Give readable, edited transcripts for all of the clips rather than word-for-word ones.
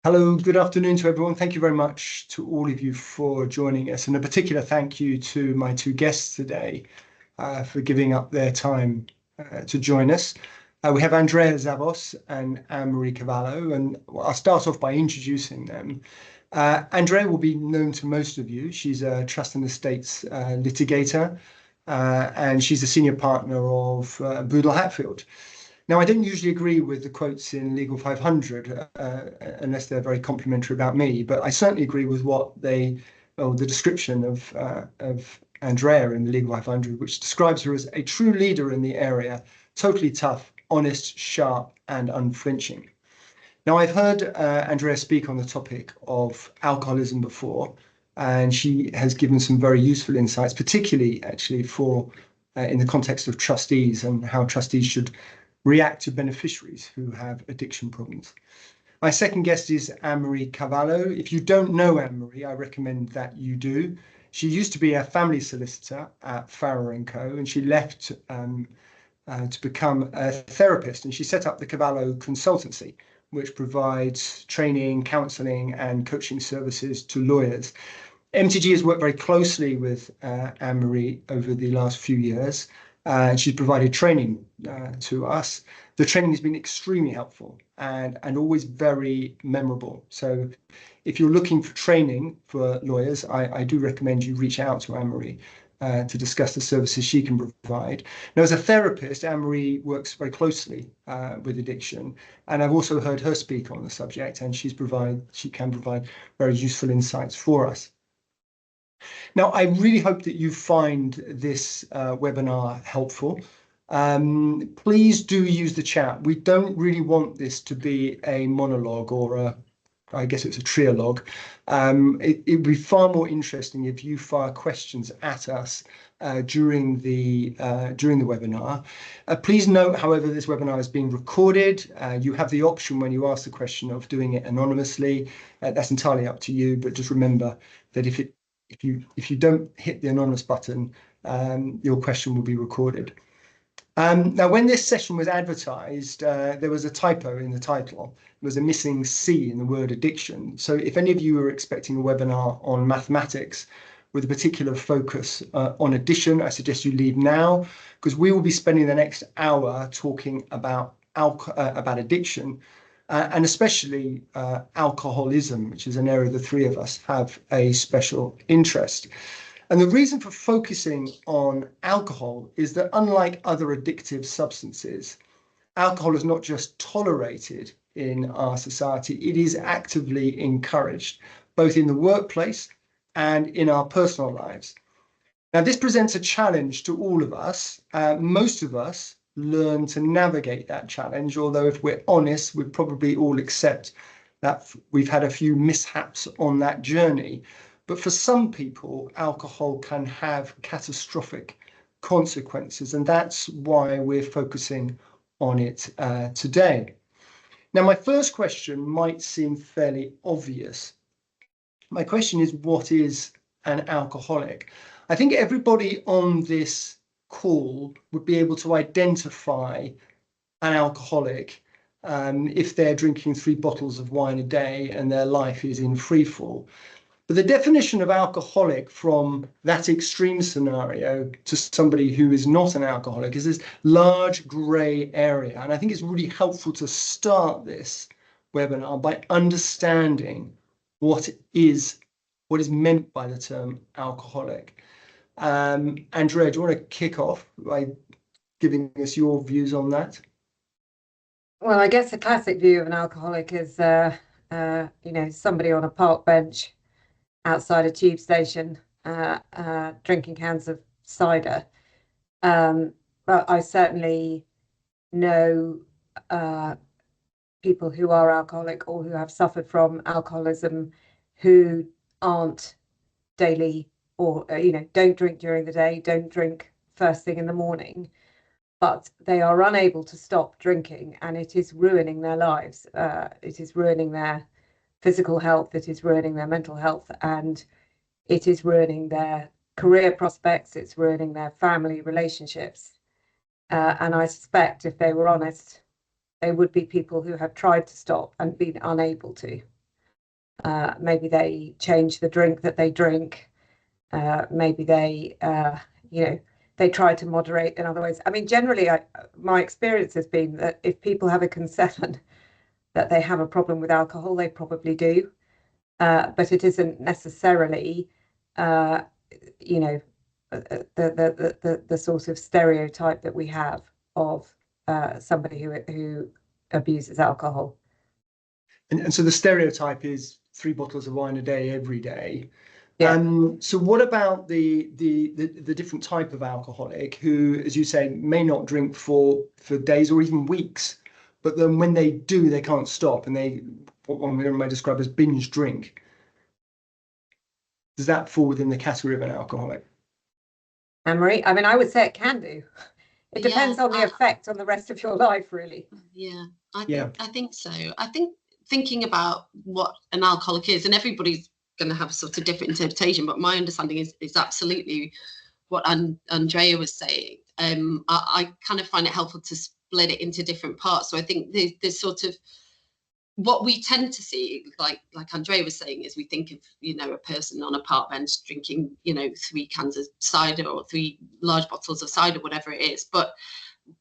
Hello, good afternoon to everyone. Thank you very much to all of you for joining us, and a particular thank you to my two guests today for giving up their time to join us. We have Andrea Zavos and Annmarie Carvalho, and I'll start off by introducing them. Andrea will be known to most of you. She's a trust and estates litigator, and she's a senior partner of Boodle Hatfield. Now, I don't usually agree with the quotes in Legal 500 unless they're very complimentary about me, but I certainly agree with the description of Andrea in the Legal 500, which describes her as a true leader in the area, totally tough, honest, sharp, and unflinching. Now, I've heard Andrea speak on the topic of alcoholism before, and she has given some very useful insights, particularly actually for in the context of trustees and how trustees should react to beneficiaries who have addiction problems. My second guest is Annmarie Carvalho. If you don't know Annmarie, I recommend that you do. She used to be a family solicitor at Farrer & Co, and she left to become a therapist, and she set up the Carvalho Consultancy, which provides training, counselling and coaching services to lawyers. MTG has worked very closely with Annmarie over the last few years. She's provided training to us. The training has been extremely helpful and always very memorable. So if you're looking for training for lawyers, I do recommend you reach out to Annmarie to discuss the services she can provide. Now, as a therapist, Annmarie works very closely with addiction, and I've also heard her speak on the subject, and she can provide very useful insights for us. Now, I really hope that you find this webinar helpful. Please do use the chat. We don't really want this to be a monologue or I guess it's a trialogue. It would be far more interesting if you fire questions at us during the webinar. Please note, however, this webinar is being recorded. You have the option when you ask the question of doing it anonymously. That's entirely up to you, but just remember that if you don't hit the anonymous button, your question will be recorded. Now, when this session was advertised, there was a typo in the title. There was a missing C in the word addiction. So if any of you are expecting a webinar on mathematics with a particular focus on addition, I suggest you leave now, because we will be spending the next hour talking about addiction, and especially alcoholism, which is an area the three of us have a special interest. And the reason for focusing on alcohol is that, unlike other addictive substances, alcohol is not just tolerated in our society, it is actively encouraged, both in the workplace and in our personal lives. Now, this presents a challenge to all of us. Most of us learn to navigate that challenge, although if we're honest, we'd probably all accept that we've had a few mishaps on that journey. But for some people, alcohol can have catastrophic consequences, and that's why we're focusing on it today. Now, my first question might seem fairly obvious. My question is, what is an alcoholic? I think everybody on this call would be able to identify an alcoholic if they're drinking 3 bottles of wine a day and their life is in freefall. But the definition of alcoholic from that extreme scenario to somebody who is not an alcoholic is this large grey area. And I think it's really helpful to start this webinar by understanding what is meant by the term alcoholic. Andrea, do you want to kick off by giving us your views on that? Well, I guess the classic view of an alcoholic is, somebody on a park bench outside a tube station drinking cans of cider. But I certainly know people who are alcoholic or who have suffered from alcoholism who aren't daily or, don't drink during the day, don't drink first thing in the morning, but they are unable to stop drinking, and it is ruining their lives. It is ruining their physical health, it is ruining their mental health, and it is ruining their career prospects, it's ruining their family relationships. And I suspect if they were honest, they would be people who have tried to stop and been unable to. Maybe they change the drink that they drink. Maybe they, they try to moderate in other ways. I mean, generally, my experience has been that if people have a concern that they have a problem with alcohol, they probably do. But it isn't necessarily, the sort of stereotype that we have of somebody who abuses alcohol. And so the stereotype is 3 bottles of wine a day every day. Yeah. So what about the different type of alcoholic who, as you say, may not drink for days or even weeks, but then when they do, they can't stop, and what one might describe as binge drink? Does that fall within the category of an alcoholic? Annmarie, I mean, I would say it can do. It depends on the effect on the rest of your life, really. Yeah, I think so. I think thinking about what an alcoholic is, and everybody's going to have a sort of different interpretation, but my understanding is absolutely what Andrea was saying. I kind of find it helpful to split it into different parts. So I think there's sort of what we tend to see, like Andrea was saying, is we think of, a person on a park bench drinking, 3 cans of cider or 3 large bottles of cider, whatever it is. But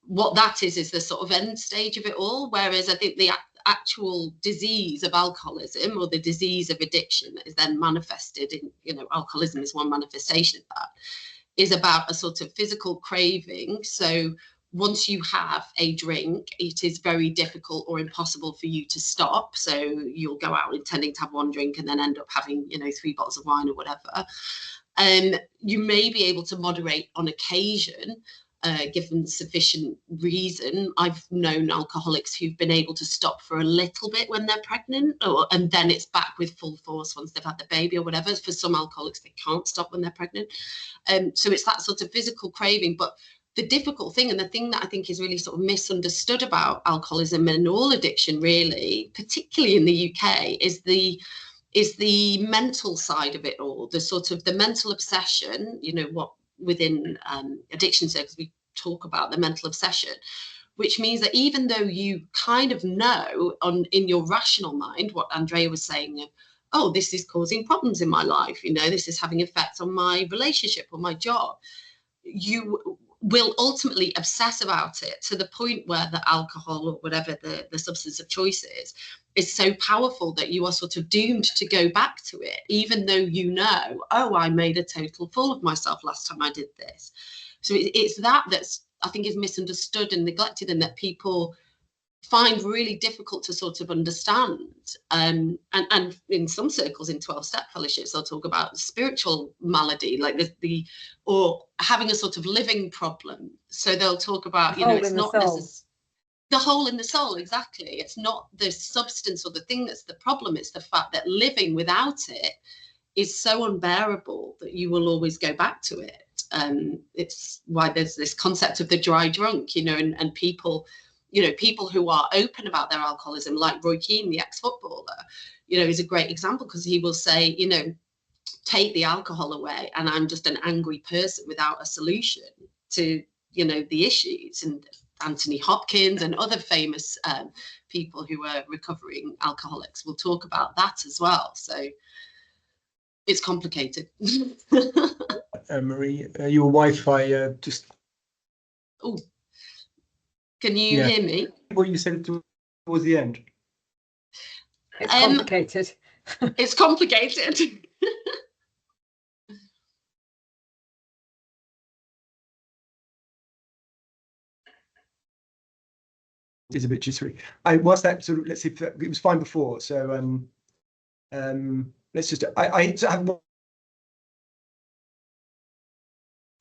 what that is the sort of end stage of it all. Whereas I think the actual disease of alcoholism, or the disease of addiction, that is then manifested in, alcoholism is one manifestation of that, is about a sort of physical craving. So once you have a drink, it is very difficult or impossible for you to stop. So you'll go out intending to have 1 drink and then end up having, 3 bottles of wine or whatever. And you may be able to moderate on occasion, given sufficient reason. I've known alcoholics who've been able to stop for a little bit when they're pregnant, and then it's back with full force once they've had the baby or whatever. For some alcoholics, they can't stop when they're pregnant. So it's that sort of physical craving. But the difficult thing, and the thing that I think is really sort of misunderstood about alcoholism and all addiction, really, particularly in the UK, is the mental side of it all, the sort of the mental obsession, what within addiction circles we talk about the mental obsession, which means that even though you kind of know in your rational mind what Andrea was saying, oh, this is causing problems in my life, this is having effects on my relationship or my job, you will ultimately obsess about it to the point where the alcohol or whatever the substance of choice is so powerful that you are sort of doomed to go back to it, even though oh, I made a total fool of myself last time I did this. So it's that's, I think, is misunderstood and neglected, and that people find really difficult to sort of understand. And in some circles, in 12-step fellowships, they'll talk about spiritual malady, like or having a sort of living problem. So they'll talk about, it's not necessarily the hole in the soul. Exactly. It's not the substance or the thing that's the problem. It's the fact that living without it is so unbearable that you will always go back to it. It's why there's this concept of the dry drunk, and people, people who are open about their alcoholism, like Roy Keane, the ex-footballer, is a great example, because he will say, take the alcohol away and I'm just an angry person without a solution to, the issues. And Anthony Hopkins and other famous people who are recovering alcoholics will talk about that as well. So it's complicated. Marie, your Wi-Fi just... Oh, can you hear me? What you said towards the end. It's complicated. It's complicated. It's a bit jittery. Whilst that sort of, let's see if it was fine before. So let's just, I have one.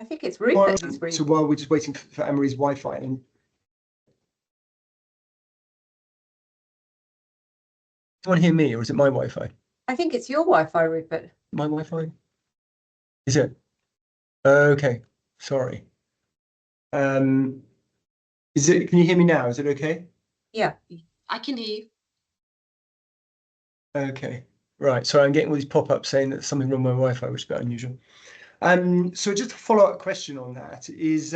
I think it's Rupert. So while we're just waiting for Annmarie's Wi-Fi, and anyone hear me, or is it my Wi-Fi? I think it's your Wi-Fi, Rupert. My Wi-Fi? Is it? Okay, sorry. Is it? Can you hear me now? Is it okay? Yeah, I can hear you. Okay, right. So I'm getting all these pop-ups saying that something wrong with my Wi-Fi, which is a bit unusual. So just a follow-up question on that is,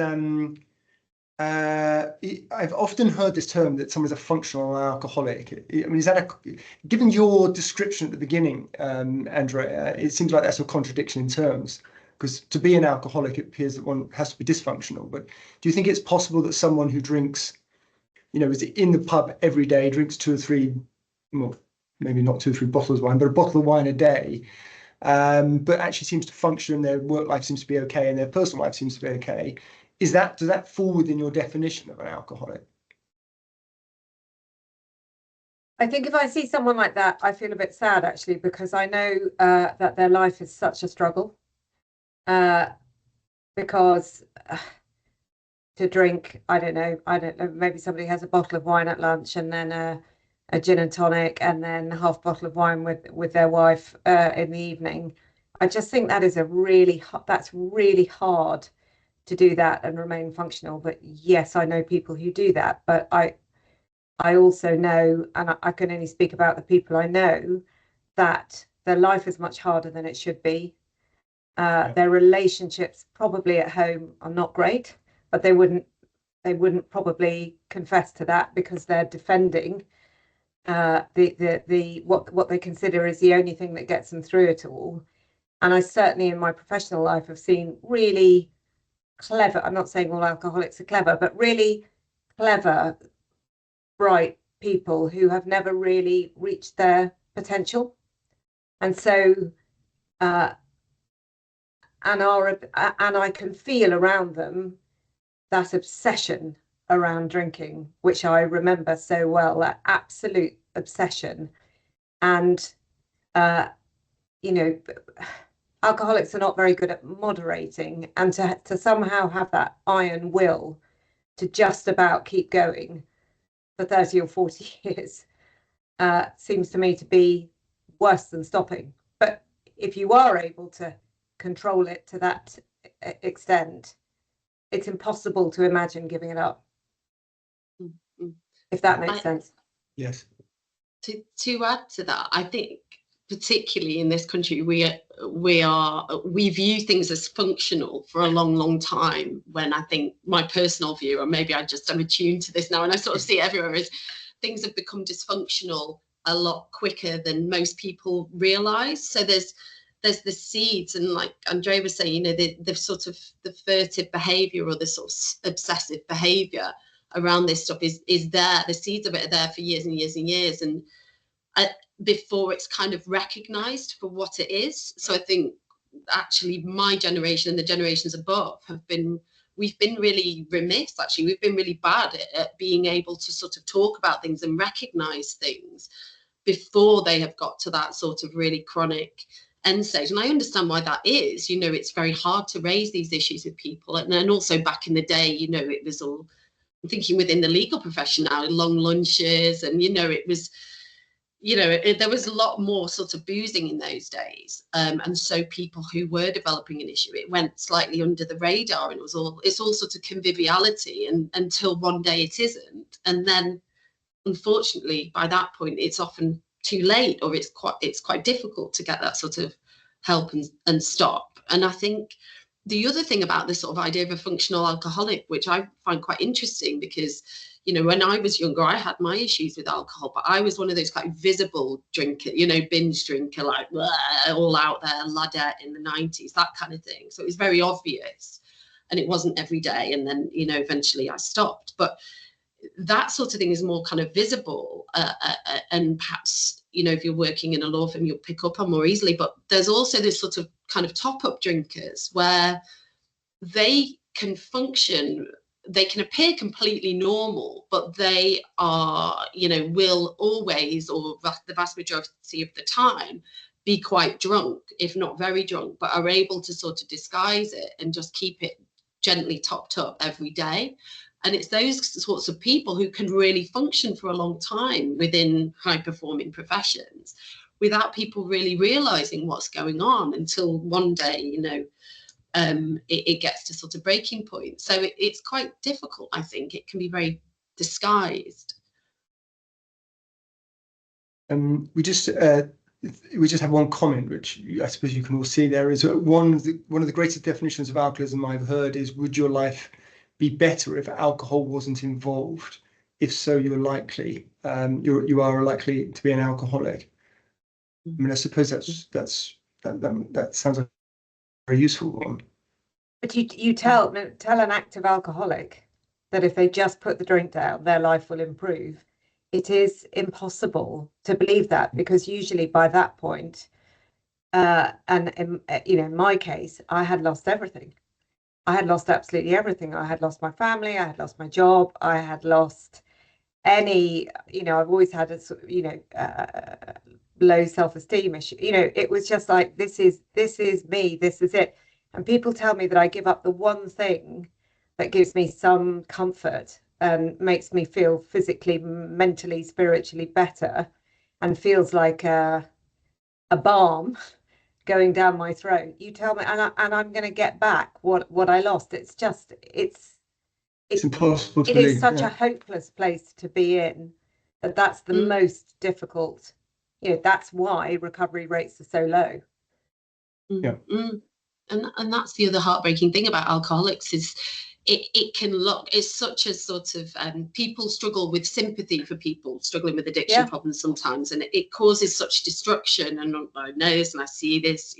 I've often heard this term that someone's a functional alcoholic. I mean, is that given your description at the beginning, Andrea, it seems like that's a contradiction in terms, because to be an alcoholic, it appears that one has to be dysfunctional. But do you think it's possible that someone who drinks, is in the pub every day, drinks 2 or 3, well, maybe not 2 or 3 bottles of wine, but a bottle of wine a day, but actually seems to function, their work life seems to be okay, and their personal life seems to be okay? Does that fall within your definition of an alcoholic? I think if I see someone like that, I feel a bit sad, actually, because I know that their life is such a struggle. Because to drink, I don't know, maybe somebody has a bottle of wine at lunch and then a gin and tonic and then half bottle of wine with their wife in the evening. I just think that is that's really hard to do that and remain functional. But yes, I know people who do that, but I also know, and I can only speak about the people I know, that their life is much harder than it should be. Their relationships probably at home are not great, but they wouldn't probably confess to that because they're defending what they consider is the only thing that gets them through it all. And I certainly in my professional life have seen really clever, I'm not saying all alcoholics are clever, but really clever, bright people who have never really reached their potential. And so and I can feel around them that obsession around drinking, which I remember so well, that absolute obsession. And alcoholics are not very good at moderating, and to somehow have that iron will to just about keep going for 30 or 40 years seems to me to be worse than stopping. But if you are able to control it to that extent, it's impossible to imagine giving it up. Mm-hmm. If that makes sense. Yes. To add to that, I think particularly in this country, we view things as functional for a long time, when I think my personal view, or maybe I just am attuned to this now and I sort of see it everywhere, is things have become dysfunctional a lot quicker than most people realize. So there's the seeds, and like Andrea was saying, the sort of the furtive behavior or the sort of obsessive behavior around this stuff is there. The seeds of it are there for years and years and years, and before it's kind of recognized for what it is. So I think actually my generation and the generations above we've been really remiss, actually. We've been really bad at being able to sort of talk about things and recognize things before they have got to that sort of really chronic end stage. And I understand why that is. It's very hard to raise these issues with people. And then also back in the day, it was all, I'm thinking within the legal profession now, long lunches, and it was, there was a lot more sort of boozing in those days, and so people who were developing an issue, it went slightly under the radar, and it's all sort of conviviality, and until one day it isn't, and then unfortunately by that point it's often too late, or it's quite difficult to get that sort of help and stop. And I think the other thing about this sort of idea of a functional alcoholic, which I find quite interesting, because when I was younger, I had my issues with alcohol, but I was one of those kind of visible drinker, binge drinker, like all out there, ladette in the 90s, that kind of thing. So it was very obvious, and it wasn't every day. And then, eventually I stopped. But that sort of thing is more kind of visible, and perhaps, if you're working in a law firm, you'll pick up on more easily. But there's also this sort of kind of top-up drinkers where they can function, they can appear completely normal, but they are, will always, or the vast majority of the time, be quite drunk, if not very drunk, but are able to sort of disguise it and just keep it gently topped up every day. And it's those sorts of people who can really function for a long time within high-performing professions without people really realizing what's going on, until one day, it gets to sort of breaking point. So it's quite difficult, I think. It can be very disguised. We just have one comment, which I suppose you can all see there, is one of the greatest definitions of alcoholism I've heard is, would your life be better if alcohol wasn't involved? If so, you are likely to be an alcoholic. I mean, I suppose that sounds like a very useful one. But you tell an active alcoholic that if they just put the drink down, their life will improve. It is impossible to believe that, because usually by that point, and in my case, I had lost everything. I had lost absolutely everything. I had lost my family. I had lost my job. I had lost any, I've always had a low self-esteem issue. It was just like, this is me, this is it. And people tell me that I give up the one thing that gives me some comfort and makes me feel physically, mentally, spiritually better, and feels like a balm going down my throat. You tell me, and I'm going to get back what I lost. It's impossible to it believe. Is such a hopeless place to be in, that's the most difficult. That's why recovery rates are so low. And that's the other heartbreaking thing about alcoholics is it can look, it's such a sort of people struggle with sympathy for people struggling with addiction problems sometimes, and it causes such destruction. And I know this and I see this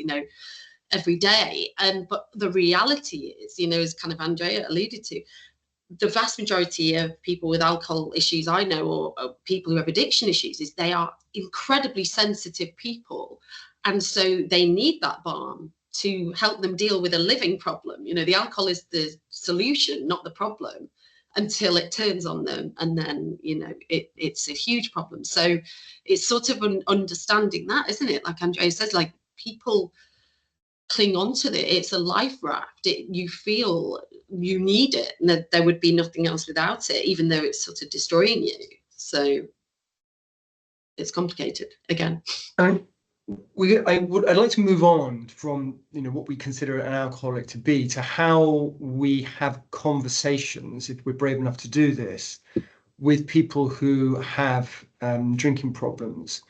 every day, but the reality is, as kind of Andrea alluded to, the vast majority of people with alcohol issues I know, or people who have addiction issues, is they are incredibly sensitive people, and so they need that balm to help them deal with a living problem. The alcohol is the solution, not the problem, until it turns on them, and then it's a huge problem. So it's sort of an understanding that, isn't it? Like Andrea says, like, people cling on to it. It's a life raft. You feel you need it, and that there would be nothing else without it, even though it's sort of destroying you. So it's complicated again. I'd like to move on from what we consider an alcoholic to be, to how we have conversations, if we're brave enough to do this, with people who have drinking problems.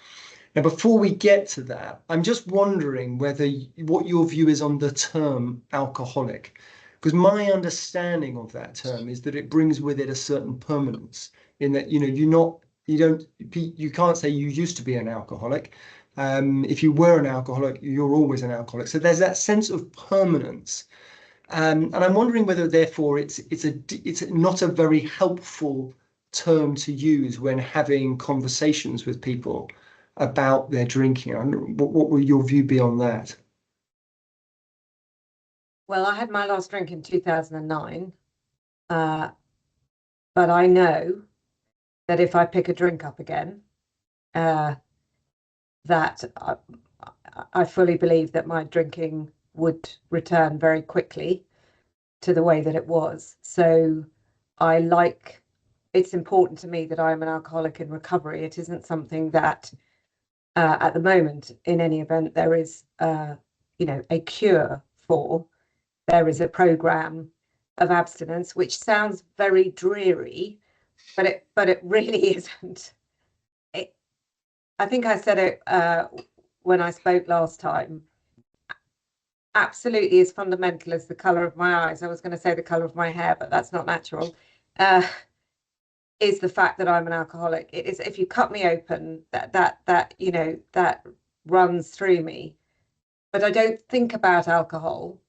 Now, before we get to that, I'm just wondering what your view is on the term alcoholic, because my understanding of that term is that it brings with it a certain permanence, in that you can't say you used to be an alcoholic. If you were an alcoholic, you're always an alcoholic. So there's that sense of permanence, and I'm wondering whether, therefore, it's not a very helpful term to use when having conversations with people about their drinking. What will your view be on that? Well, I had my last drink in 2009, but I know that if I pick a drink up again, that I fully believe that my drinking would return very quickly to the way that it was. So it's important to me that I'm an alcoholic in recovery. It isn't something that at the moment, in any event, there is a cure for. There is a program of abstinence, which sounds very dreary, but it really isn't. I think I said it when I spoke last time. Absolutely as fundamental as the colour of my eyes. I was going to say the colour of my hair, but that's not natural. Is the fact that I'm an alcoholic. It is, if you cut me open, that runs through me. But I don't think about alcohol.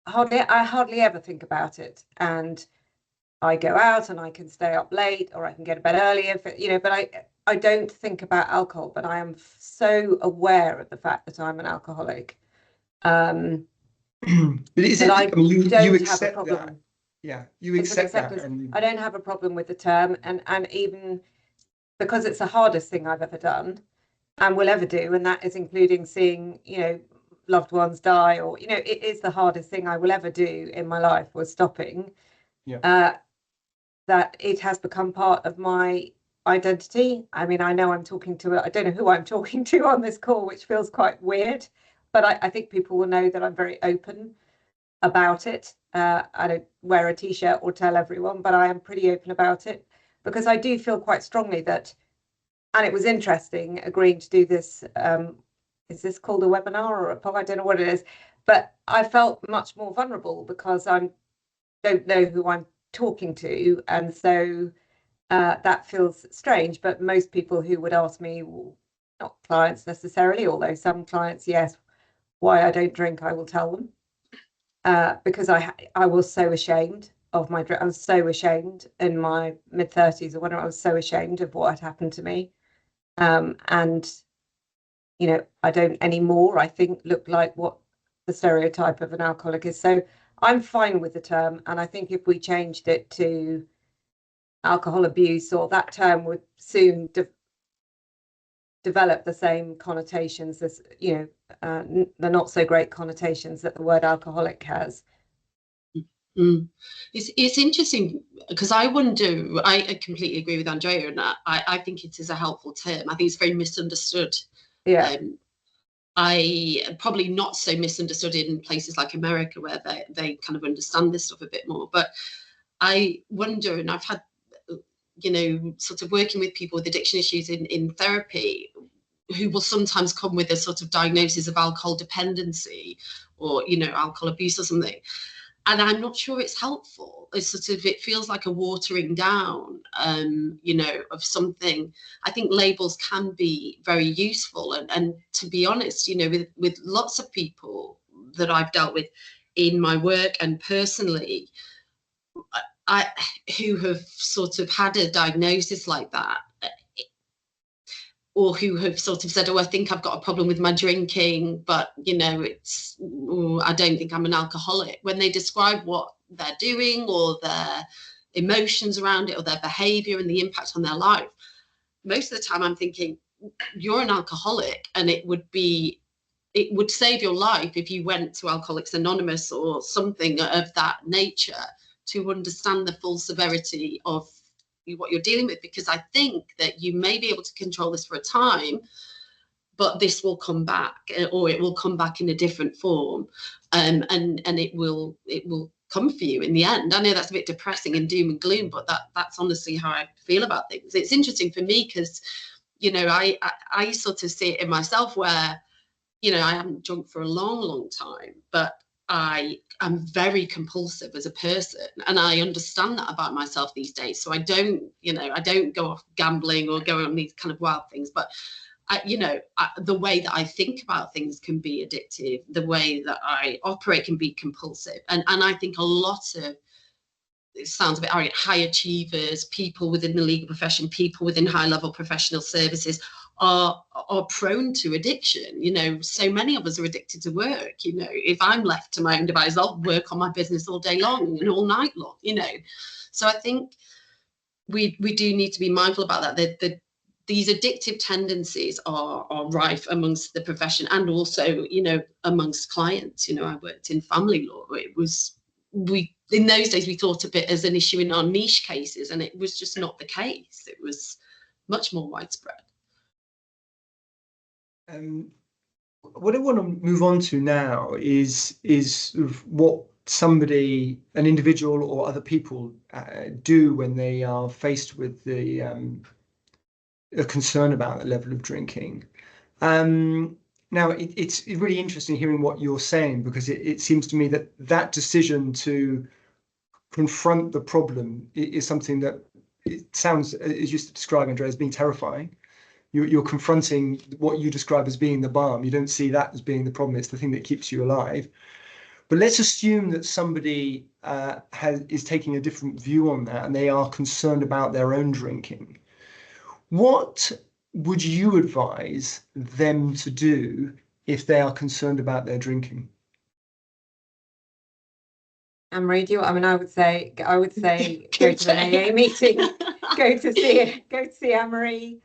I hardly ever think about it. And I go out and I can stay up late, or I can get to bed early, but I don't think about alcohol. But I am so aware of the fact that I'm an alcoholic. But is it? You accept that? Yeah, you accept that. I don't have a problem with the term, and even because it's the hardest thing I've ever done and will ever do, and that is including seeing loved ones die, or it is the hardest thing I will ever do in my life, was stopping. That it has become part of my identity. I mean, I know I don't know who I'm talking to on this call, which feels quite weird, but I think people will know that I'm very open about it. I don't wear a t-shirt or tell everyone, but I am pretty open about it, because I do feel quite strongly that, and it was interesting agreeing to do this. Is this called a webinar or a pod? I don't know what it is, but I felt much more vulnerable because I'm don't know who I'm talking to, and so that feels strange. But most people who would ask me, well, not clients necessarily, although some clients, yes, why I don't drink, I will tell them, because I was so ashamed of my drink. I was so ashamed in my mid-30s or whatever. I was so ashamed of what had happened to me, and you know, I don't anymore, I think, look like what the stereotype of an alcoholic is. So I'm fine with the term, and I think if we changed it to alcohol abuse, or that term would soon develop the same connotations as, you know, the not so great connotations that the word alcoholic has. It's interesting because I completely agree with Andrea in that. I think it is a helpful term. I think it's very misunderstood. Yeah. I probably not so misunderstood in places like America, where they kind of understand this stuff a bit more. But I wonder, and I've had, you know, sort of working with people with addiction issues in therapy, who will sometimes come with a sort of diagnosis of alcohol dependency or, you know, alcohol abuse or something. And I'm not sure it's helpful. It's sort of, it feels like a watering down, you know, of something. I think labels can be very useful. And to be honest, you know, with lots of people that I've dealt with in my work and personally, who have sort of had a diagnosis like that, or who have sort of said, oh, I think I've got a problem with my drinking, but, you know, I don't think I'm an alcoholic. When they describe what they're doing or their emotions around it or their behavior and the impact on their life, most of the time I'm thinking, you're an alcoholic, and it would save your life if you went to Alcoholics Anonymous or something of that nature to understand the full severity of what you're dealing with, because I think that you may be able to control this for a time, but this will come back, or it will come back in a different form, and it will come for you in the end. I know that's a bit depressing and doom and gloom, but that's honestly how I feel about things. It's interesting for me because, you know, I sort of see it in myself where, you know, I haven't drunk for a long time, but I am very compulsive as a person, and I understand that about myself these days. So I don't go off gambling or go on these kind of wild things, but the way that I think about things can be addictive. The way that I operate can be compulsive, and I think a lot of, it sounds a bit arrogant, high achievers, people within the legal profession, people within high level professional services are prone to addiction. You know, so many of us are addicted to work. You know, if I'm left to my own device, I'll work on my business all day long and all night long, you know. So I think we do need to be mindful about that. These addictive tendencies are rife amongst the profession, and also, you know, amongst clients. You know, I worked in family law. In those days we thought of it as an issue in our niche cases, and it was just not the case. It was much more widespread. What I want to move on to now is sort of what an individual or other people do when they are faced with a concern about the level of drinking. Now, it's really interesting hearing what you're saying, because it seems to me that decision to confront the problem is something that, it sounds, as you describe, Andrea, as being terrifying. You're confronting what you describe as being the balm. You don't see that as being the problem. It's the thing that keeps you alive. But let's assume that somebody is taking a different view on that, and they are concerned about their own drinking. What would you advise them to do if they are concerned about their drinking? Annmarie, I would say go to an AA meeting, go to see Annmarie,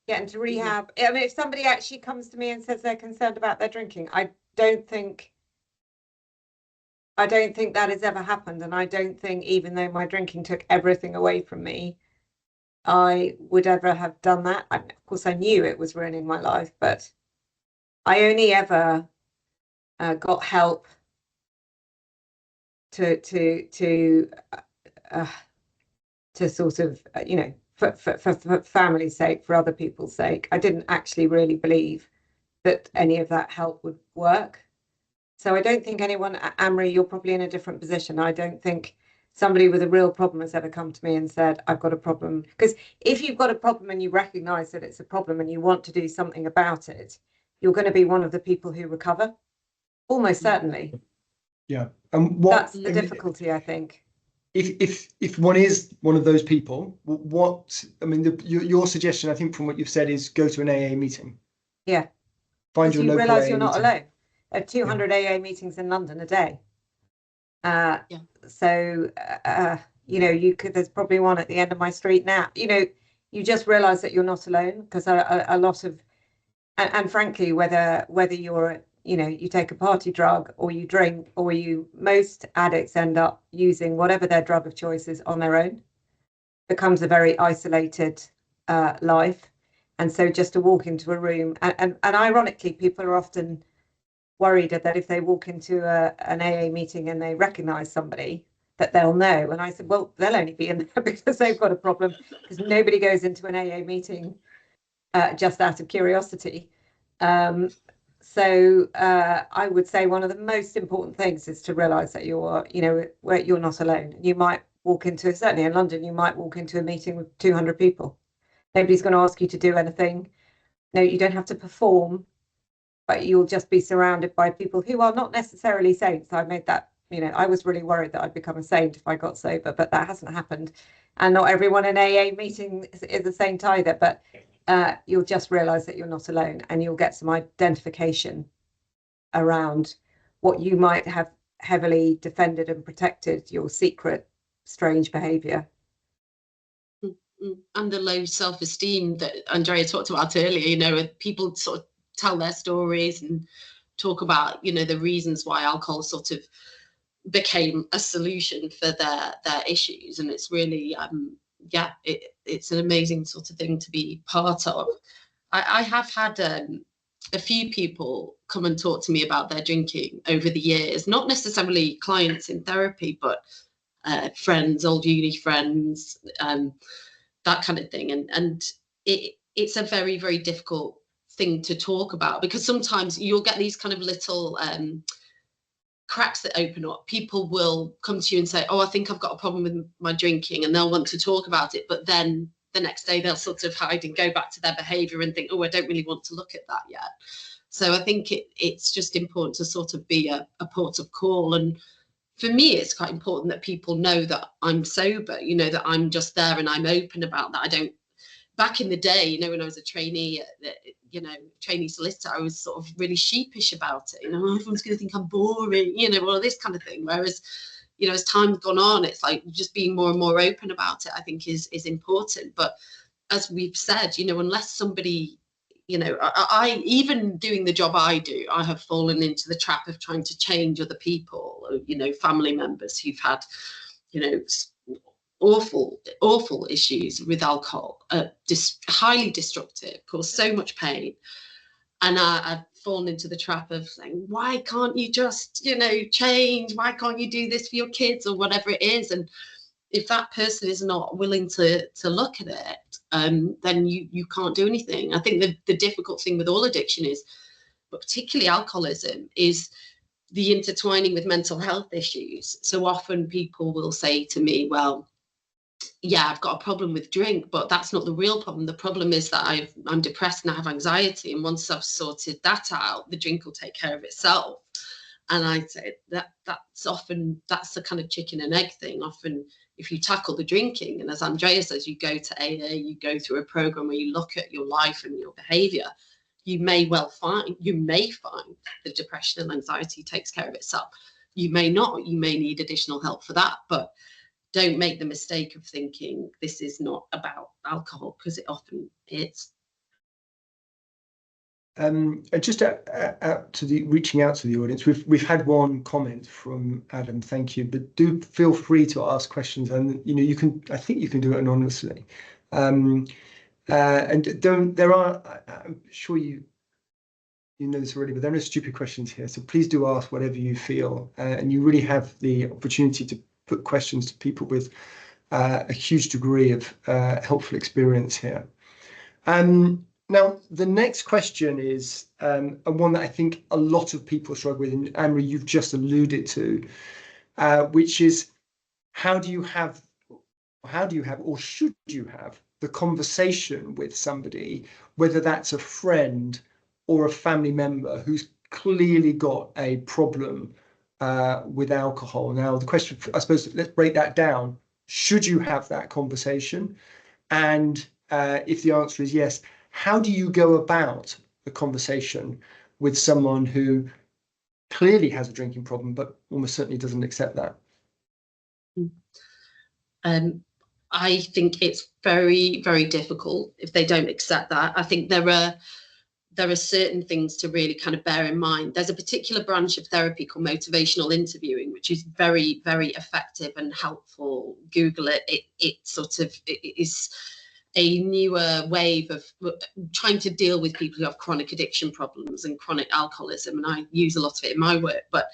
get into rehab. I mean, if somebody actually comes to me and says they're concerned about their drinking, I don't think that has ever happened, and I don't think, even though my drinking took everything away from me, I would ever have done that. Of course, I knew it was ruining my life, but I only ever got help to sort of, you know, for family's sake, for other people's sake. I didn't actually really believe that any of that help would work. So I don't think anyone, Annmarie, you're probably in a different position. I don't think somebody with a real problem has ever come to me and said, I've got a problem. Because if you've got a problem and you recognise that it's a problem and you want to do something about it, you're going to be one of the people who recover, almost certainly. Yeah. That's the difficulty, I think. If one is one of those people, what, I mean, your suggestion, I think, from what you've said, is go to an AA meeting. Yeah. Find your you local realise AA you're not meeting. alone. There are 200 AA meetings in London a day. So, you know, there's probably one at the end of my street now. You know, you just realise that you're not alone, because a lot of, and frankly, whether you're, you know, you take a party drug or you drink, or most addicts end up using whatever their drug of choice is on their own. Becomes a very isolated life. And so just to walk into a room, and ironically, people are often worried that if they walk into an AA meeting and they recognise somebody, that they'll know. And I said, well, they'll only be in there because they've got a problem, because nobody goes into an AA meeting just out of curiosity. So I would say one of the most important things is to realise that you're not alone. You might walk into, certainly in London, you might walk into a meeting with 200 people. Nobody's going to ask you to do anything. No, you don't have to perform, but you'll just be surrounded by people who are not necessarily saints. I made that, you know, I was really worried that I'd become a saint if I got sober, but that hasn't happened. And not everyone in AA meeting is a saint either, but you'll just realise that you're not alone, and you'll get some identification around what you might have heavily defended and protected, your secret strange behaviour. And the low self-esteem that Andrea talked about earlier, you know, people sort of tell their stories and talk about, you know, the reasons why alcohol sort of became a solution for their issues. And it's really, it's an amazing sort of thing to be part of. I have had a few people come and talk to me about their drinking over the years, not necessarily clients in therapy, but friends, old uni friends, that kind of thing. And it's a very, very difficult thing to talk about, because sometimes you'll get these kind of little cracks that open up. People will come to you and say, oh, I think I've got a problem with my drinking, and they'll want to talk about it, but then the next day they'll sort of hide and go back to their behaviour and think, oh, I don't really want to look at that yet. So I think it's just important to sort of be a port of call. And for me, it's quite important that people know that I'm sober, you know, that I'm just there and I'm open about that. I don't, back in the day, you know, when I was a trainee, trainee solicitor, I was sort of really sheepish about it. You know, everyone's going to think I'm boring, you know, all this kind of thing. Whereas, you know, as time's gone on, it's like just being more and more open about it, I think is important. But as we've said, you know, unless somebody, you know, I even doing the job I do, I have fallen into the trap of trying to change other people, or, you know, family members who've had, you know, awful issues with alcohol, highly destructive, cause so much pain. And I've fallen into the trap of saying, why can't you just, you know, change? Why can't you do this for your kids, or whatever it is? And if that person is not willing to look at it, then you can't do anything. I think the difficult thing with all addiction is, but particularly alcoholism, is the intertwining with mental health issues. So often people will say to me, well, yeah, I've got a problem with drink, but that's not the real problem. The problem is that I'm depressed and I have anxiety. And once I've sorted that out, the drink will take care of itself. And I say that's the kind of chicken and egg thing. Often, if you tackle the drinking, and as Andrea says, you go to AA, you go through a program where you look at your life and your behavior, you may find the depression and anxiety takes care of itself. You may not, you may need additional help for that, but don't make the mistake of thinking this is not about alcohol, because it often is. Just reaching out to the audience, we've had one comment from Adam, thank you, but do feel free to ask questions, and you know, I think you can do it anonymously, and there are, I'm sure you know this already, but there are no stupid questions here, so please do ask whatever you feel, and you really have the opportunity to put questions to people with a huge degree of helpful experience here. Now, the next question is one that I think a lot of people struggle with, and Annmarie, you've just alluded to, which is how do you have, or should you have the conversation with somebody, whether that's a friend or a family member who's clearly got a problem with alcohol? Now, the question, I suppose, let's break that down. Should you have that conversation? And if the answer is yes, how do you go about the conversation with someone who clearly has a drinking problem, but almost certainly doesn't accept that? I think it's very, very difficult if they don't accept that. I think there are certain things to really kind of bear in mind. There's a particular branch of therapy called motivational interviewing, which is very, very effective and helpful. Google it. It is a newer wave of trying to deal with people who have chronic addiction problems and chronic alcoholism, and I use a lot of it in my work. But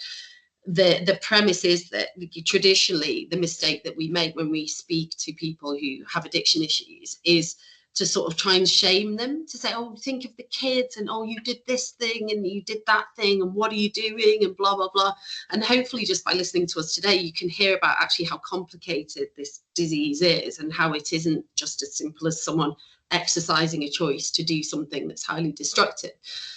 the premise is that traditionally the mistake that we make when we speak to people who have addiction issues is to sort of try and shame them, to say, oh, think of the kids, and oh, you did this thing and you did that thing, and what are you doing, and blah, blah, blah. And hopefully just by listening to us today, you can hear about actually how complicated this disease is and how it isn't just as simple as someone exercising a choice to do something that's highly destructive.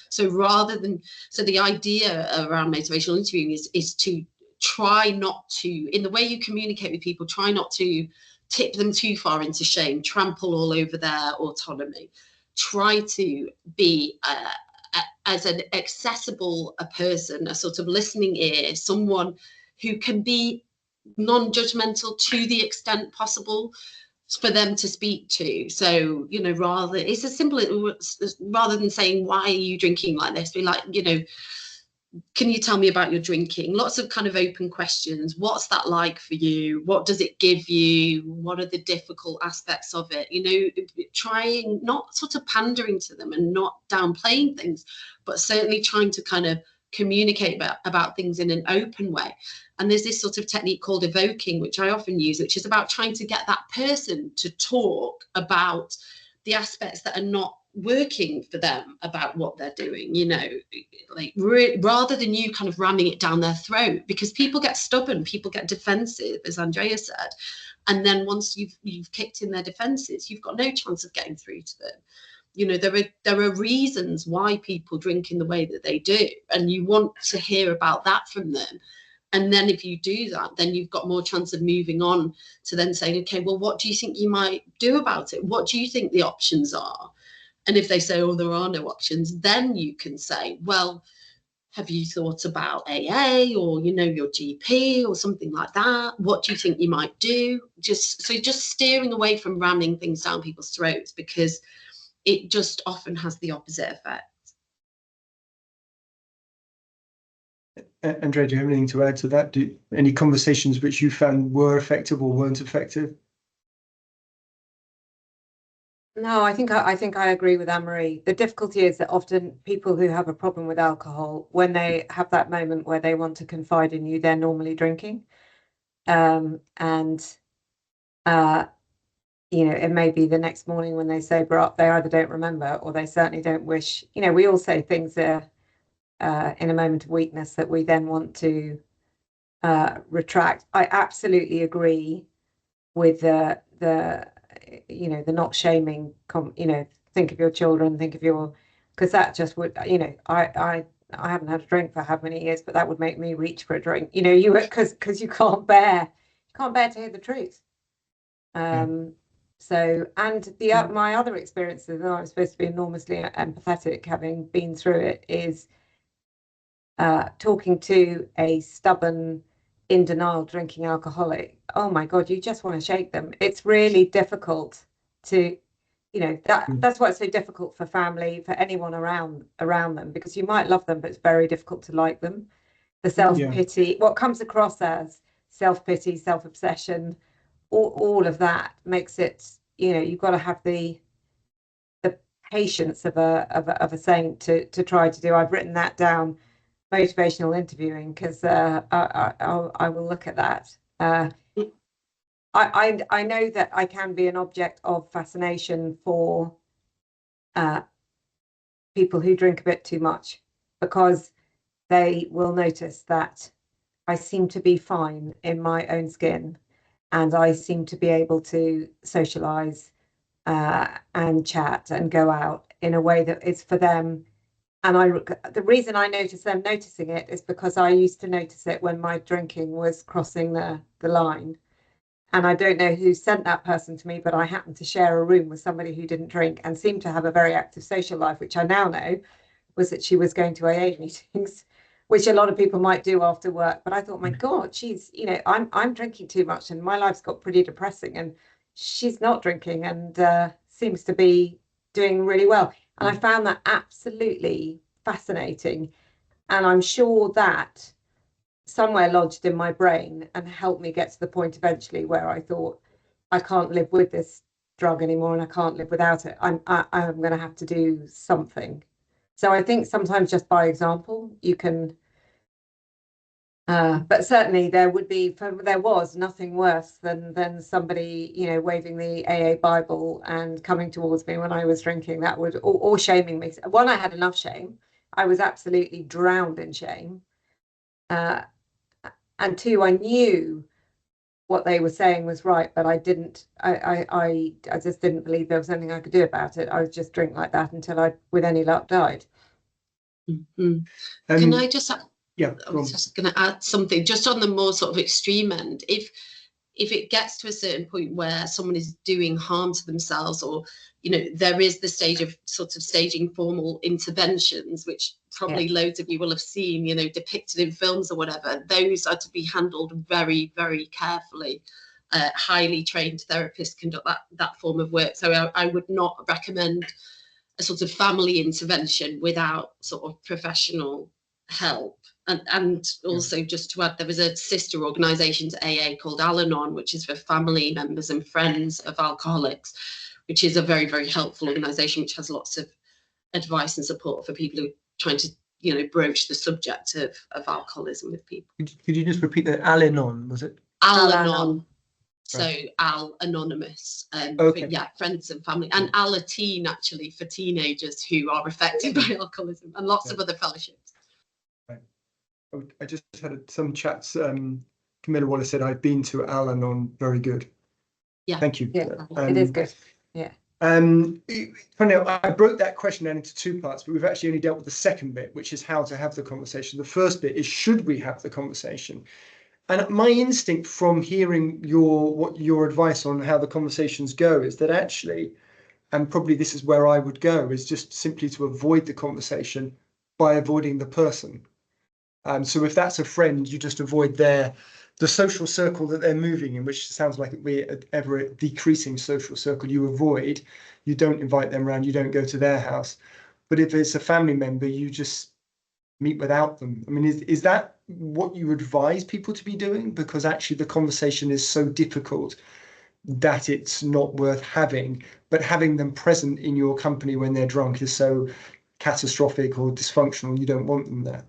So the idea around motivational interviewing is to try not to, in the way you communicate with people, try not to tip them too far into shame, trample all over their autonomy. Try to be as an accessible a person, a sort of listening ear, someone who can be non-judgmental to the extent possible for them to speak to. So, rather, it's as simple as, rather than saying, why are you drinking like this, be like, can you tell me about your drinking? Lots of kind of open questions. What's that like for you? What does it give you? What are the difficult aspects of it? Trying, not sort of pandering to them and not downplaying things, but certainly trying to kind of communicate about things in an open way. And there's this sort of technique called evoking, which I often use, which is about trying to get that person to talk about the aspects that are not working for them about what they're doing, rather than you kind of ramming it down their throat, because people get stubborn, people get defensive, as Andrea said, and then once you've kicked in their defenses, you've got no chance of getting through to them. There are reasons why people drink in the way that they do, and you want to hear about that from them. And then if you do that, then you've got more chance of moving on to then saying, okay, well, what do you think you might do about it? What do you think the options are? And if they say, oh, there are no options, then you can say, well, have you thought about AA or, your GP or something like that? What do you think you might do? Just steering away from ramming things down people's throats, because it just often has the opposite effect. Andrea, do you have anything to add to that? Any conversations which you found were effective or weren't effective? No, I think I agree with Annmarie. The difficulty is that often people who have a problem with alcohol, when they have that moment where they want to confide in you, they're normally drinking. It may be the next morning when they sober up, they either don't remember or they certainly don't wish. We all say things in a moment of weakness that we then want to retract. I absolutely agree with the not shaming, think of your children, because that just would, I haven't had a drink for how many years, but that would make me reach for a drink, because you can't bear to hear the truth. So, and my other experiences, and I'm supposed to be enormously empathetic having been through it, is talking to a stubborn, in denial drinking alcoholic. Oh my God, you just want to shake them. It's really difficult to, that's why it's so difficult for family, for anyone around them, because you might love them, but it's very difficult to like them. The self-pity, what comes across as self-pity, self-obsession, all of that makes it, you've got to have the patience of a saint to try to do. I've written that down, motivational interviewing, because I will look at that. I know that I can be an object of fascination for people who drink a bit too much, because they will notice that I seem to be fine in my own skin, and I seem to be able to socialize and chat and go out in a way that is for them. And the reason I notice them noticing it is because I used to notice it when my drinking was crossing the line. And I don't know who sent that person to me, but I happened to share a room with somebody who didn't drink and seemed to have a very active social life, which I now know was that she was going to AA meetings, which a lot of people might do after work. But I thought, my God, she's, I'm drinking too much and my life's got pretty depressing, and she's not drinking and seems to be doing really well. And I found that absolutely fascinating. And I'm sure that somewhere lodged in my brain and helped me get to the point eventually where I thought, I can't live with this drug anymore and I can't live without it. I'm going to have to do something. So I think sometimes just by example you can, but certainly there was nothing worse than somebody, waving the AA Bible and coming towards me when I was drinking. That would, or shaming me. One, I had enough shame. I was absolutely drowned in shame. And two, I knew what they were saying was right, but I just didn't believe there was anything I could do about it. I would just drink like that until I, with any luck, died. Mm-hmm. Can I just? Yeah, I was just going to add something just on the more sort of extreme end. If it gets to a certain point where someone is doing harm to themselves, or there is the stage of sort of staging formal interventions, which probably loads of you will have seen, depicted in films or whatever. Those are to be handled very, very carefully. Highly trained therapists conduct that form of work. So I would not recommend a sort of family intervention without sort of professional help. And also, just to add, there was a sister organisation to AA called Al-Anon, which is for family members and friends of alcoholics, which is a very, very helpful organisation, which has lots of advice and support for people who are trying to, broach the subject of alcoholism with people. Could you just repeat that? Al-Anon, was it? Al-Anon. So Al Anonymous, okay. For, friends and family, and Al-Ateen actually for teenagers who are affected by alcoholism, and lots of other fellowships. Right. I just had some chats. Camilla Wallace said, I've been to Al-Anon, very good. Yeah. Thank you. Yeah, it is good. Yeah. I broke that question down into two parts, but we've actually only dealt with the second bit, which is how to have the conversation. The first bit is, should we have the conversation? And my instinct from hearing your advice on how the conversations go is that actually, and probably this is where I would go, is just simply to avoid the conversation by avoiding the person. So if that's a friend, you just avoid the social circle that they're moving in, which sounds like we're ever a decreasing social circle. You avoid, you don't invite them around, you don't go to their house. But if it's a family member, you just meet without them. I mean, is that what you advise people to be doing? Because actually the conversation is so difficult that it's not worth having, but having them present in your company when they're drunk is so catastrophic or dysfunctional, you don't want them there.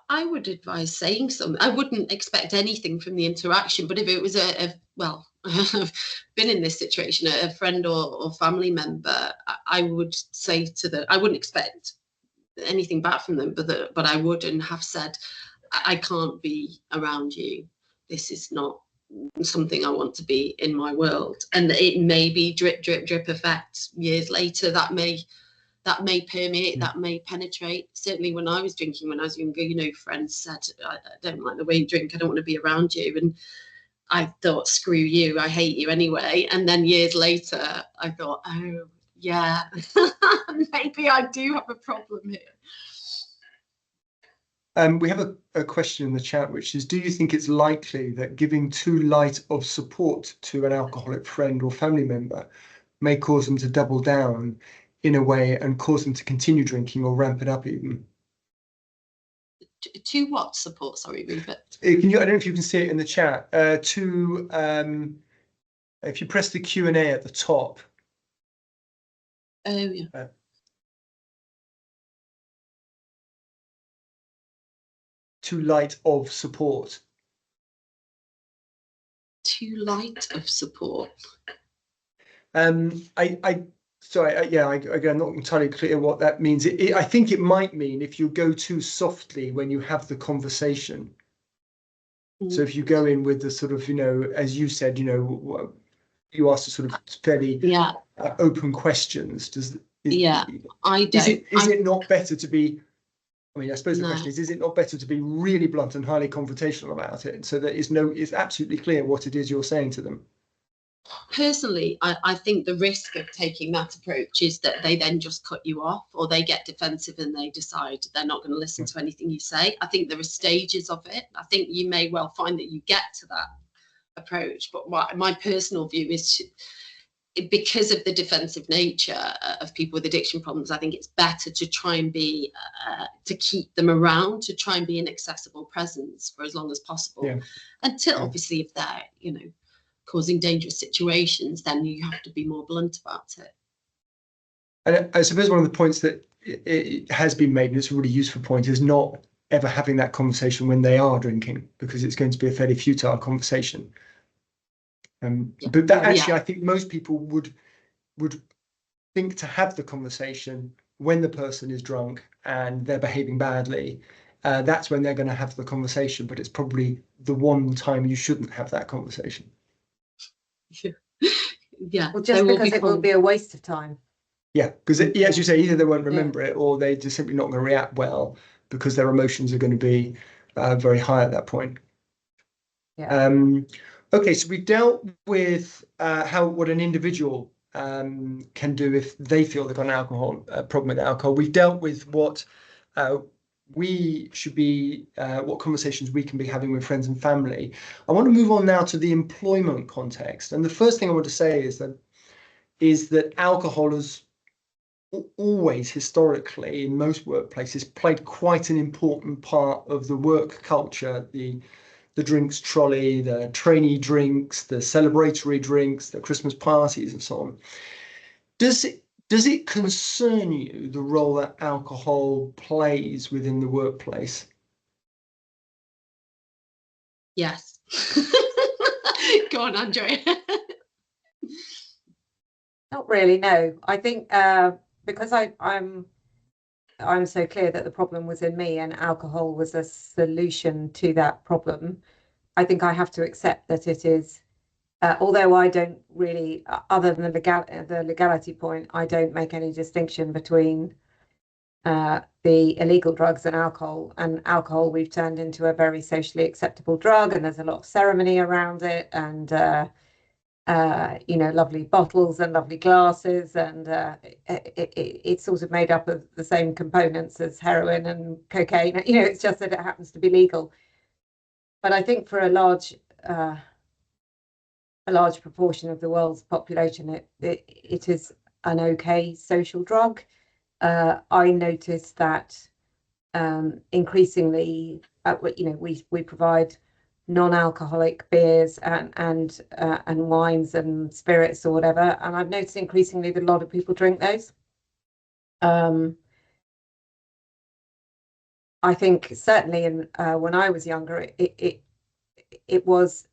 I would advise saying something. I wouldn't expect anything from the interaction, but if it was well, I've been in this situation, a friend or family member, I would say to them, I wouldn't expect anything back from them, but I would and have said, I can't be around you. This is not something I want to be in my world. And it may be drip effect years later. That may permeate, that may penetrate. Certainly when I was drinking when I was younger, friends said, I don't like the way you drink, I don't want to be around you. And I thought, screw you, I hate you anyway. And then years later, I thought, oh, yeah, maybe I do have a problem here. We have a question in the chat, which is, do you think it's likely that giving too light of support to an alcoholic friend or family member may cause them to double down in a way and cause them to continue drinking or ramp it up even? To what support? Sorry, Rupert. I don't know if you can see it in the chat. If you press the Q&A at the top. Oh, yeah. Too light of support. Too light of support. I sorry, yeah, again, I'm not entirely clear what that means. I think it might mean if you go too softly when you have the conversation. So if you go in with the sort of, as you said, you ask the sort of fairly open questions. I don't. Is it not better to be? I mean, I suppose the question is it not better to be really blunt and highly confrontational about it, so that it's absolutely clear what it is you're saying to them? Personally, I think the risk of taking that approach is that they then just cut you off, or they get defensive and they decide they're not going to listen to anything you say. I think there are stages of it. I think you may well find that you get to that approach, but my personal view is because of the defensive nature of people with addiction problems, I think it's better to try and be to keep them around, to try and be an accessible presence for as long as possible, until obviously if they're causing dangerous situations, then you have to be more blunt about it. And I suppose one of the points that it has been made, and it's a really useful point, is not ever having that conversation when they are drinking, because it's going to be a fairly futile conversation. But that actually, I think most people would think to have the conversation when the person is drunk and they're behaving badly. That's when they're going to have the conversation, but it's probably the one time you shouldn't have that conversation. Well, just because it will be a waste of time. Yeah, because as you say, either they won't remember it, or they're just simply not going to react well because their emotions are going to be very high at that point. Okay, so we've dealt with what an individual can do if they feel they've got an problem with alcohol. We've dealt with what we should be, what conversations we can be having with friends and family. I want to move on now to the employment context. And the first thing I want to say is that alcohol has always historically in most workplaces played quite an important part of the work culture, the drinks trolley, the trainee drinks, the celebratory drinks, the Christmas parties and so on. Does it concern you, the role that alcohol plays within the workplace? Yes. Go on, Andrea. Not really, no. I think because I'm so clear that the problem was in me and alcohol was a solution to that problem, I think I have to accept that it is, although I don't really, other than the legality point, I don't make any distinction between the illegal drugs and alcohol. And alcohol we've turned into a very socially acceptable drug, and there's a lot of ceremony around it, and lovely bottles and lovely glasses, and it's sort of made up of the same components as heroin and cocaine. It's just that it happens to be legal. But I think for a large proportion of the world's population, it is an okay social drug. I noticed that increasingly, we provide non-alcoholic beers and wines and spirits or whatever, and I've noticed increasingly that a lot of people drink those. I think certainly when I was younger, it was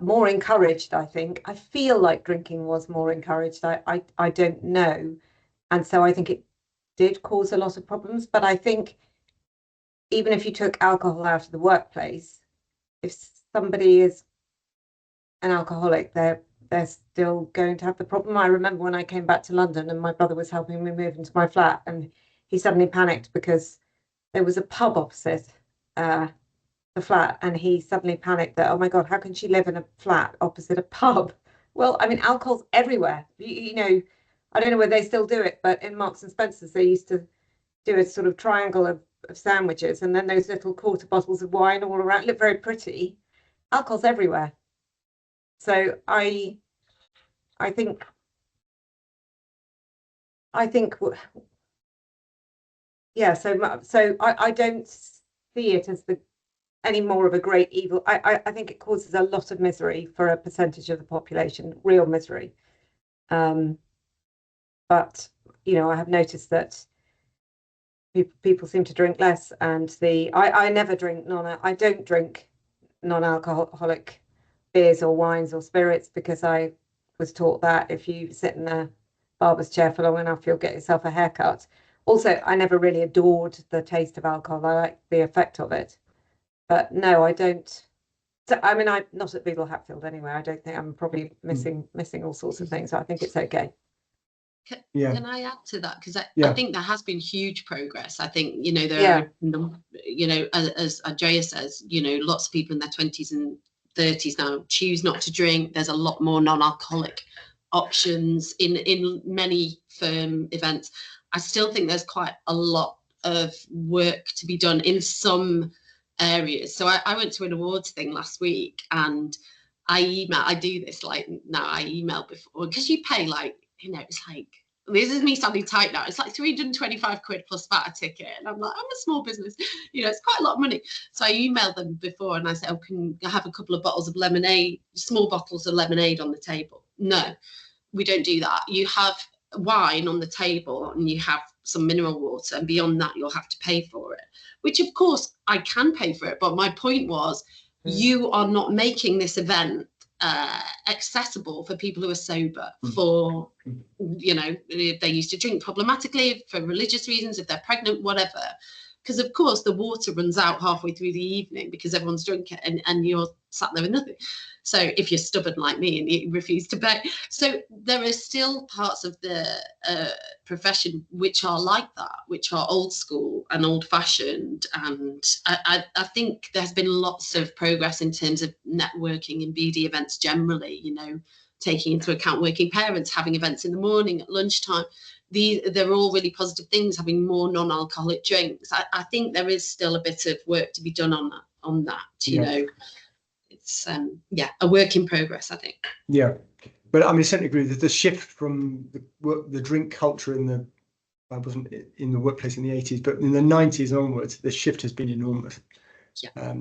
more encouraged. I think I feel like drinking was more encouraged. I don't know, and so I think it did cause a lot of problems. But I think even if you took alcohol out of the workplace, if somebody is an alcoholic, they're still going to have the problem. I remember when I came back to London and my brother was helping me move into my flat, and he suddenly panicked because there was a pub opposite the flat, and he suddenly panicked that, oh my God, how can she live in a flat opposite a pub? Well, I mean, alcohol's everywhere. I don't know whether they still do it, but in Marks and Spencer's, they used to do a sort of triangle of sandwiches, and then those little quarter bottles of wine all around. Look very pretty. Alcohol's everywhere. So I think yeah. So I don't see it as any more of a great evil. I think it causes a lot of misery for a percentage of the population, real misery. But I have noticed that people seem to drink less, and I never drink I don't drink non-alcoholic beers or wines or spirits, because I was taught that if you sit in a barber's chair for long enough, you'll get yourself a haircut. Also, I never really adored the taste of alcohol. I like the effect of it. But no, I don't. So, I mean, I'm not at Boodle Hatfield anyway. I don't think I'm probably missing all sorts of things. So I think it's okay. Can I add to that? Because I think there has been huge progress. I think, you know, as Andrea says, you know, lots of people in their 20s and 30s now choose not to drink. There's a lot more non-alcoholic options in many firm events. I still think there's quite a lot of work to be done in some areas. So I went to an awards thing last week, and I do this like now. I email before, because you pay like, you know, it's like, this is me sounding tight now, it's like 325 quid plus VAT a ticket, and I'm like, I'm a small business, you know, it's quite a lot of money. So I emailed them before and I said, oh, can I have a couple of bottles of lemonade, small bottles of lemonade on the table? No, we don't do that. You have wine on the table and you have some mineral water, and beyond that you'll have to pay for it, which of course I can pay for it, but my point was, you are not making this event accessible for people who are sober, for, you know, if they used to drink problematically, for religious reasons, if they're pregnant, whatever. Because of course the water runs out halfway through the evening because everyone's drunk it, and you're sat there with nothing. So if you're stubborn like me and you refuse to pay, so there are still parts of the profession which are like that, which are old school and old fashioned. And I think there's been lots of progress in terms of networking in BD events generally, you know, taking into account working parents, having events in the morning, at lunchtime. They're all really positive things, having more non-alcoholic drinks. I think there is still a bit of work to be done on that, you know. It's a work in progress, I think. Yeah, but I mean, I certainly agree that the shift from the drink culture I wasn't in the workplace in the 80s, but in the 90s onwards, the shift has been enormous. Yeah.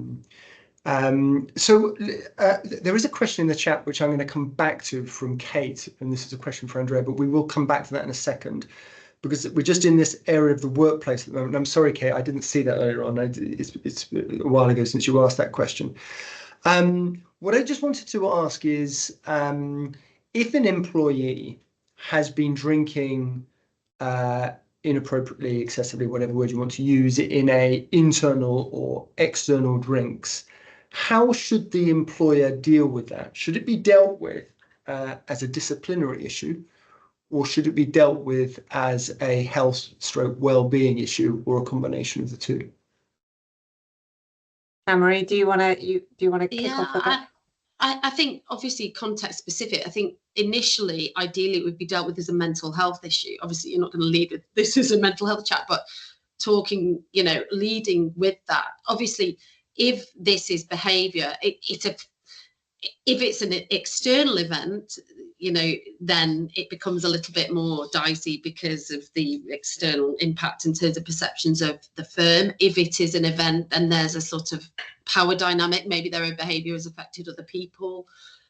So there is a question in the chat which I'm going to come back to from Kate, and this is a question for Andrea, but we will come back to that in a second, because we're just in this area of the workplace at the moment. I'm sorry, Kate, I didn't see that earlier on. It's a while ago since you asked that question. What I just wanted to ask is, if an employee has been drinking inappropriately, excessively, whatever word you want to use, in a internal or external drinks, how should the employer deal with that? Should it be dealt with as a disciplinary issue, or should it be dealt with as a health/well-being issue, or a combination of the two? Annmarie, do you want to kick off with that? I think obviously context specific. I think initially, ideally, it would be dealt with as a mental health issue. Obviously, you're not going to lead with this is a mental health chat, but talking, you know, leading with that. Obviously, if this is behaviour, if it's an external event, you know, then it becomes a little bit more dicey because of the external impact in terms of perceptions of the firm. If it is an event, then there's a sort of power dynamic. Maybe their own behaviour has affected other people,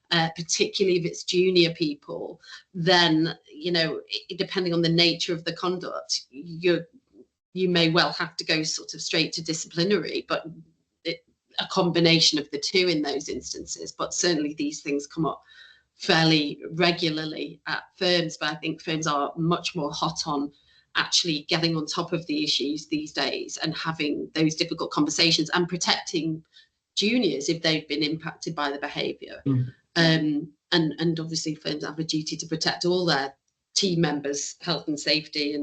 particularly if it's junior people. Then, you know, depending on the nature of the conduct, you may well have to go sort of straight to disciplinary, but a combination of the two in those instances. But certainly these things come up fairly regularly at firms, but I think firms are much more hot on actually getting on top of the issues these days and having those difficult conversations and protecting juniors if they've been impacted by the behaviour. And obviously firms have a duty to protect all their team members' health and safety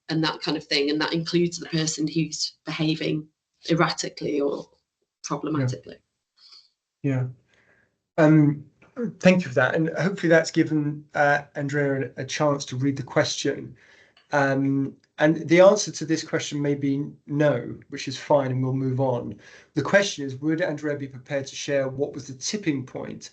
and that kind of thing, and that includes the person who's behaving erratically or problematically. Yeah. Thank you for that, and hopefully that's given Andrea a chance to read the question. And the answer to this question may be no, which is fine, and we'll move on. The question is, would Andrea be prepared to share what was the tipping point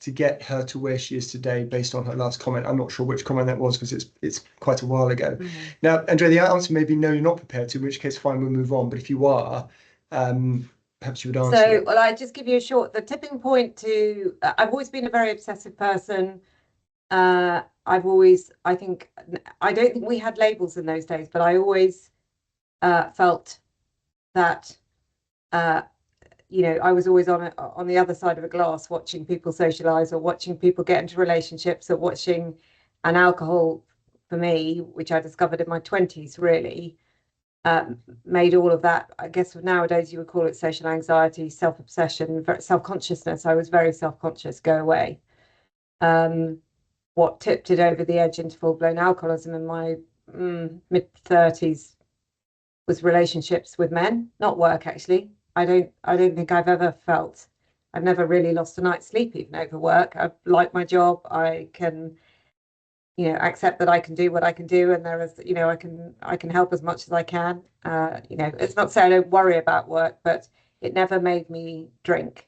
to get her to where she is today based on her last comment? I'm not sure which comment that was because it's quite a while ago. Now, Andrea, the answer may be no, you're not prepared to, in which case fine, we'll move on. But if you are, perhaps you would answer. So, well, I just give you the tipping point to, I've always been a very obsessive person. I don't think we had labels in those days, but I always felt that, you know, I was always on the other side of a glass, watching people socialise or watching people get into relationships or watching an alcohol for me, which I discovered in my 20s, really made all of that, I guess nowadays you would call it social anxiety, self-obsession, self-consciousness. I was very self-conscious, go away. What tipped it over the edge into full-blown alcoholism in my mid-30s was relationships with men, not work, actually. I don't think I've ever felt, I've never really lost a night's sleep even over work. I like my job. I can, accept that I can do what I can do, and there is, I can help as much as I can. It's not to say I don't worry about work, but it never made me drink.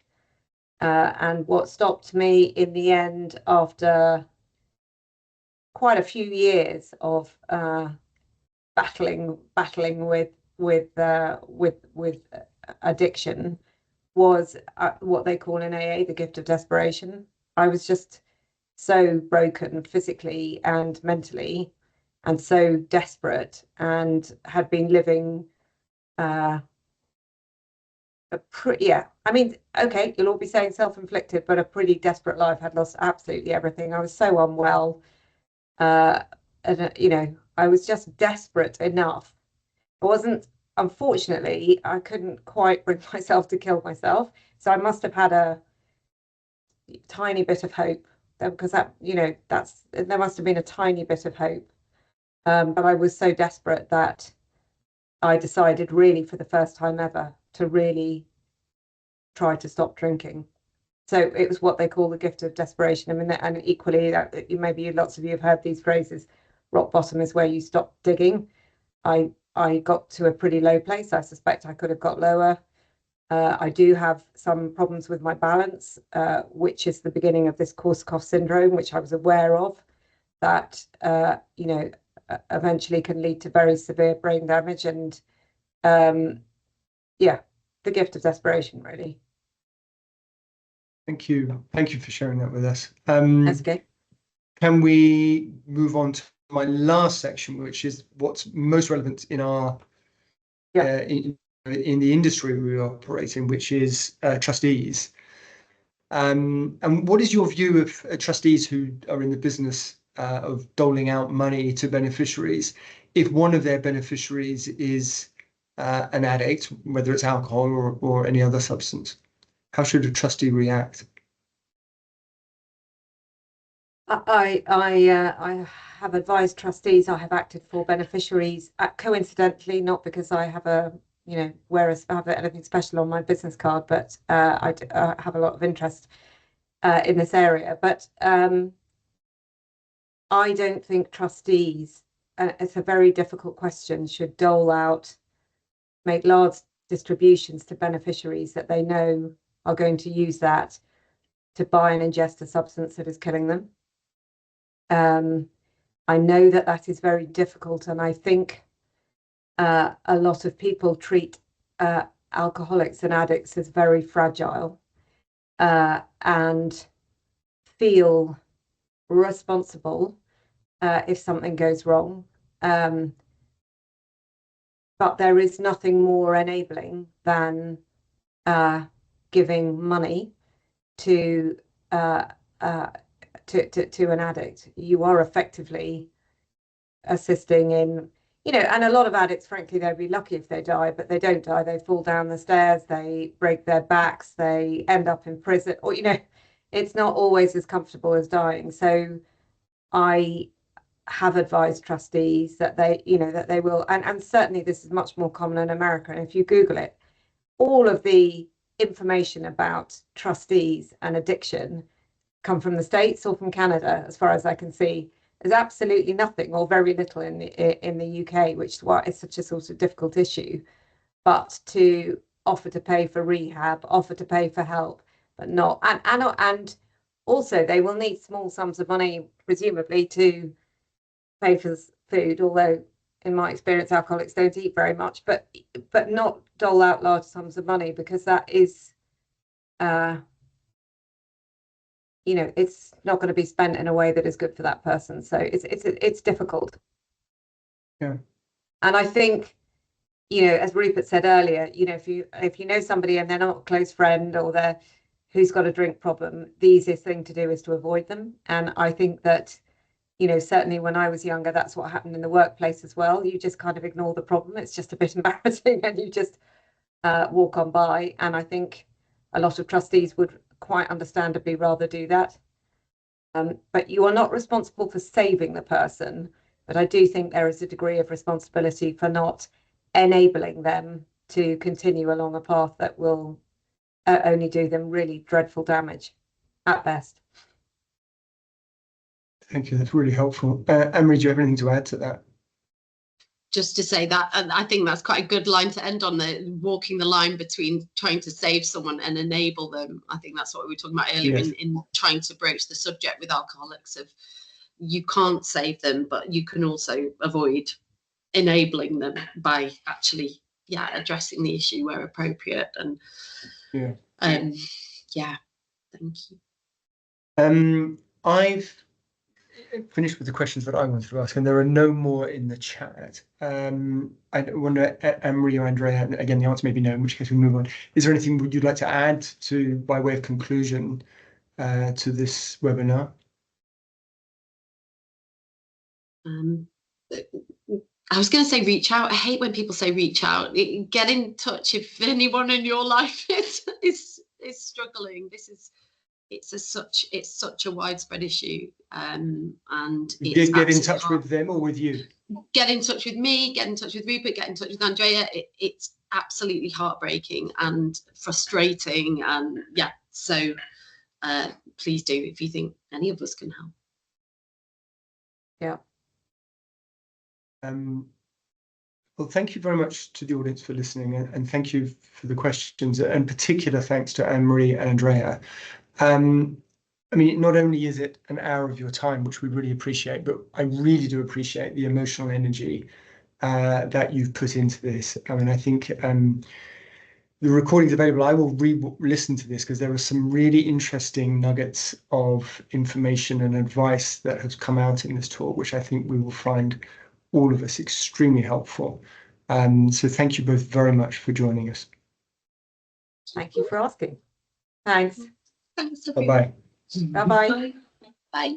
And what stopped me in the end, after quite a few years of battling with addiction, was what they call in AA the gift of desperation. I was just so broken physically and mentally, and so desperate, and had been living I mean, okay, you'll all be saying self-inflicted, but a pretty desperate life. Had lost absolutely everything. I was so unwell, and I was just desperate enough. I wasn't, unfortunately, I couldn't quite bring myself to kill myself, so I must have had a tiny bit of hope, because there must have been a tiny bit of hope. But I was so desperate that I decided, really for the first time ever, to really try to stop drinking. So it was what they call the gift of desperation. I mean, and equally, maybe lots of you have heard these phrases, rock bottom is where you stop digging. I got to a pretty low place. I suspect I could have got lower. I do have some problems with my balance, which is the beginning of this Korsakoff syndrome, which I was aware of, that eventually can lead to very severe brain damage. And the gift of desperation, really. Thank you for sharing that with us. That's okay. Can we move on to my last section, which is what's most relevant in our in the industry we operate in, which is trustees. And what is your view of trustees who are in the business of doling out money to beneficiaries, if one of their beneficiaries is an addict, whether it's alcohol or any other substance? How should a trustee react? I have advised trustees. I have acted for beneficiaries, coincidentally, not because I have have anything special on my business card, but I have a lot of interest in this area. But I don't think trustees, it's a very difficult question, should make large distributions to beneficiaries that they know are going to use that to buy and ingest a substance that is killing them. I know that is very difficult, and I think a lot of people treat alcoholics and addicts as very fragile, and feel responsible if something goes wrong. But there is nothing more enabling than giving money to an addict. You are effectively assisting in, and a lot of addicts, frankly, they'd be lucky if they die, but they don't die. They fall down the stairs, they break their backs, they end up in prison, or, it's not always as comfortable as dying. So I have advised trustees that they will, and certainly this is much more common in America. And if you Google it, all of the information about trustees and addiction come from the States or from Canada, as far as I can see. There's absolutely nothing or very little in the UK, which is why it's such a sort of difficult issue. But to offer to pay for rehab, offer to pay for help, but not, and also they will need small sums of money, presumably, to pay for food, although in my experience alcoholics don't eat very much, but not dole out large sums of money, because that is it's not going to be spent in a way that is good for that person. So it's difficult. Yeah. And I think, as Rupert said earlier, if you know somebody and they're not a close friend, or who's got a drink problem, the easiest thing to do is to avoid them. And I think that you know, certainly when I was younger, that's what happened in the workplace as well. You just kind of ignore the problem. It's just a bit embarrassing and you just walk on by. And I think a lot of trustees would quite understandably rather do that. But you are not responsible for saving the person. But I do think there is a degree of responsibility for not enabling them to continue along a path that will only do them really dreadful damage at best. Thank you. That's really helpful. Annmarie, do you have anything to add to that? Just to say that, and I think that's quite a good line to end on, the walking the line between trying to save someone and enable them. I think that's what we were talking about earlier. Yes. in trying to broach the subject with alcoholics of you can't save them, but you can also avoid enabling them by actually, addressing the issue where appropriate. And thank you. I've finished with the questions that I wanted to ask, and there are no more in the chat. I wonder, Annmarie or Andrea, again, the answer may be no, in which case we move on. Is there anything would you like to add to, by way of conclusion, to this webinar? I was going to say reach out. I hate when people say reach out. Get in touch if anyone in your life is struggling. It's such a widespread issue, and it's get in touch with them or with you. Get in touch with me. Get in touch with Rupert. Get in touch with Andrea. It's absolutely heartbreaking and frustrating, and so please do if you think any of us can help. Yeah. Well, thank you very much to the audience for listening, and thank you for the questions, and particular thanks to Annmarie and Andrea. I mean, not only is it an hour of your time, which we really appreciate, but I really do appreciate the emotional energy that you've put into this. I mean, I think the recording's available. I will re-listen to this because there are some really interesting nuggets of information and advice that has come out in this talk, which I think we will find all of us extremely helpful. So thank you both very much for joining us. Thank you for asking. Thanks. Thanks. Bye-bye. Bye-bye. Bye.